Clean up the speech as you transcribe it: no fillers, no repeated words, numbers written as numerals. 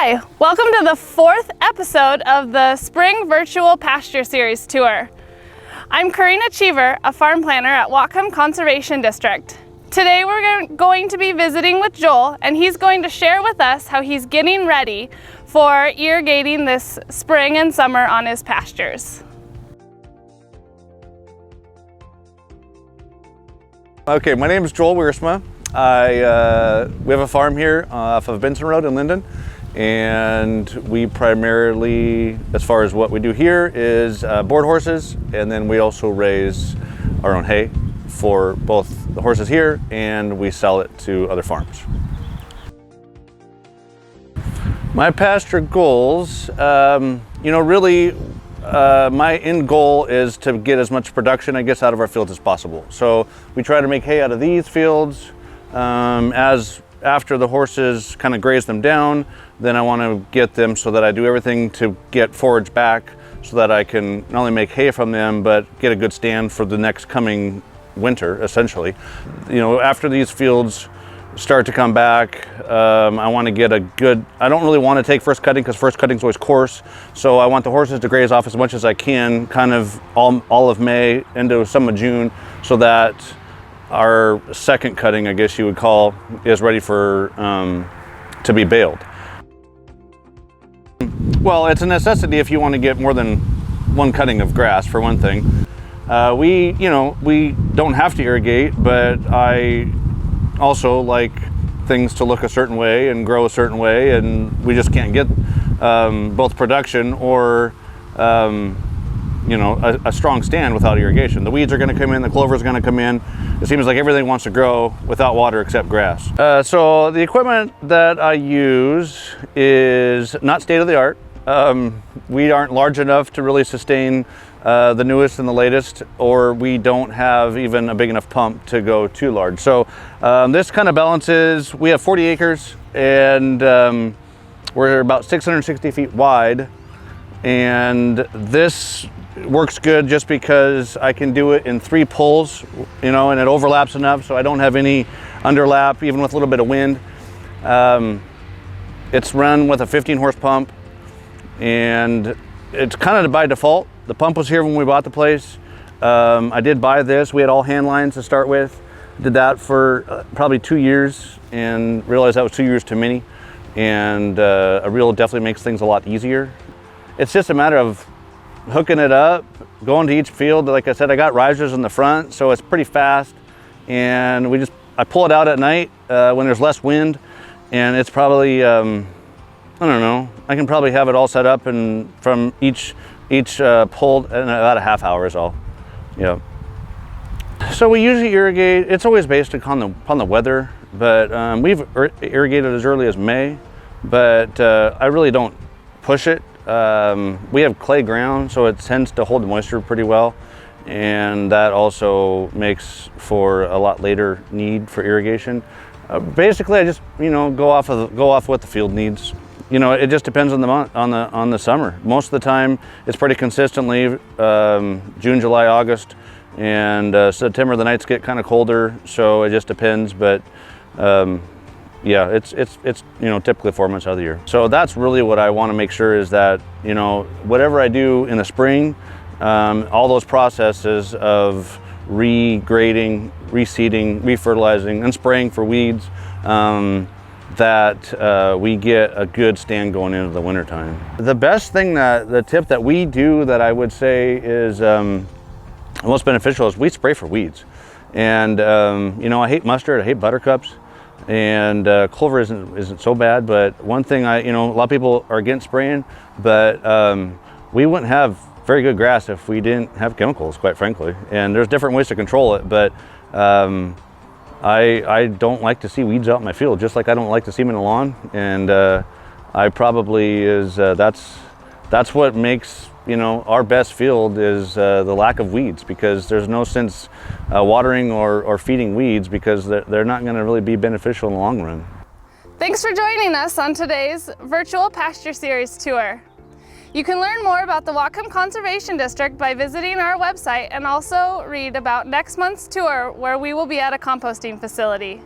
Hi, welcome to the 4th episode of the Spring Virtual Pasture Series Tour. I'm Corina Cheever, a farm planner at Whatcom Conservation District. Today we're going to be visiting with Joel, and he's going to share with us how he's getting ready for irrigating this spring and summer on his pastures. Okay, my name is Joel Wiersma. We have a farm here off of Benson Road in Lynden, and we primarily, as far as what we do here, is board horses, and then we also raise our own hay for both the horses here, and we sell it to other farms. My pasture goals, really my end goal is to get as much production, I guess, out of our fields as possible. So we try to make hay out of these fields. After the horses kind of graze them down, then I want to get them so that I do everything to get forage back so that I can not only make hay from them, but get a good stand for the next coming winter, essentially. After these fields start to come back, I want to get a good, I don't really want to take first cutting because first cutting is always coarse. So I want the horses to graze off as much as I can, kind of all of May into some of June, so that our second cutting, I guess you would call, is ready for to be baled. Well, it's a necessity if you want to get more than one cutting of grass, for one thing. We don't have to irrigate, but I also like things to look a certain way and grow a certain way, and we just can't get both production or a strong stand without irrigation. The weeds are going to come in, the clover is going to come in. It seems like everything wants to grow without water except grass. So the equipment that I use is not state-of-the-art. We aren't large enough to really sustain the newest and the latest, or we don't have even a big enough pump to go too large. So this kind of balances. We have 40 acres, and we're about 660 feet wide, and this works good just because I can do it in 3 pulls, and it overlaps enough so I don't have any underlap, even with a little bit of wind. It's run with a 15 horse pump, and it's kind of by default. The pump was here when we bought the place. I did buy this. We had all hand lines to start with. Did that for probably 2 years and realized that was 2 years too many. And a reel definitely makes things a lot easier. It's just a matter of hooking it up, going to each field. Like I said, I got risers in the front, so it's pretty fast. And I pull it out at night when there's less wind, and it's probably, I don't know, I can probably have it all set up and from each pulled in about a half hour is all. Yeah. So we usually irrigate, it's always based upon the weather, but we've irrigated as early as May, but I really don't push it. We have clay ground, so it tends to hold the moisture pretty well, and that also makes for a lot later need for irrigation. Basically, I just go off what the field needs. It just depends on the month, on the summer. Most of the time, it's pretty consistently June, July, August, and September the nights get kind of colder, so it just depends. But yeah, it's typically 4 months out of the year. So that's really what I want to make sure is that whatever I do in the spring, all those processes of regrading, reseeding, refertilizing, and spraying for weeds, that we get a good stand going into the wintertime. The best thing, the tip that we do that I would say is most beneficial is we spray for weeds. And I hate mustard, I hate buttercups, and clover isn't so bad. But one thing a lot of people are against spraying, but we wouldn't have very good grass if we didn't have chemicals, quite frankly. And there's different ways to control it, but I don't like to see weeds out in my field, just like I don't like to see them in the lawn. And I probably that's what makes our best field is the lack of weeds, because there's no sense watering or feeding weeds, because they're not going to really be beneficial in the long run. Thanks for joining us on today's Virtual Pasture Series Tour. You can learn more about the Whatcom Conservation District by visiting our website, and also read about next month's tour, where we will be at a composting facility.